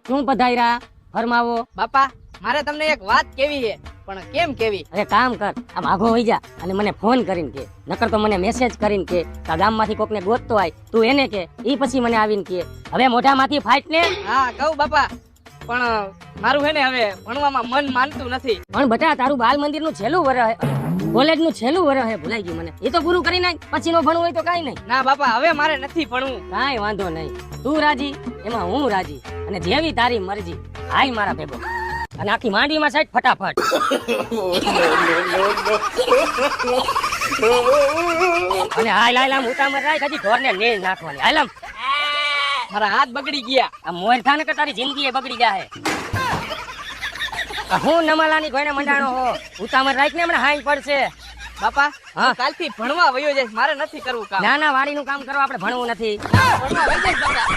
શું પધાર્યા? ફરમાવો. બાપા મારે તમને એક વાત કેવી છે, પણ કેમ કેવી? અરે કામ કર, આમ આઘો હોઈ જા અને મને ફોન કરીને કે, નકર તો મને મેસેજ કરીને કે આ ગામમાંથી કોકને ગોતતો આય, તું એને કે, ઈ પછી મને આવીને કે. હવે મોઢામાંથી ફાટ ને. હા કહું બાપા, પણ મારું હે ને હવે ભણવામાં મન માનતું નથી. પણ બટા તારું બાલ મંદિરનું છેલ્લું વરહ, કોલેજનું છેલ્લું વરહ હે, ભૂલાઈ ગયું મને. એ તો પૂરું કરી નાખ, પછી નો ભણવું હોય તો કાઈ નહીં. ના બાપા હવે મારે નથી ભણવું. કાઈ વાંધો નહીં, તું રાજી એમાં હું રાજી, અને જેવી તારી મરજી. હાય મારા ભેગો, અને આખી માંડીમાં સાઈડ ફટાફટ. અને હાલ હાલ આમ ઉતામર રાખ, હજી ઢોરને નેલ નાખવાની. હાલ આમ. મારા હાથ બગડી ગયા. આ મોર થાને કે તારી જિંદગી બગડી જાહે. હું નમાલાની કોઈને મંડાણો હો, ઉતામર રાખ ને હમણાં હાઈ પડશે. બાપા હા? કાલથી ભણવા વયો જઈશ, મારે નથી કરવું કામ. ના ના, વાડીનું કામ કરો, આપણે ભણવું નથી. ભણવા વયો જઈશ બાપા.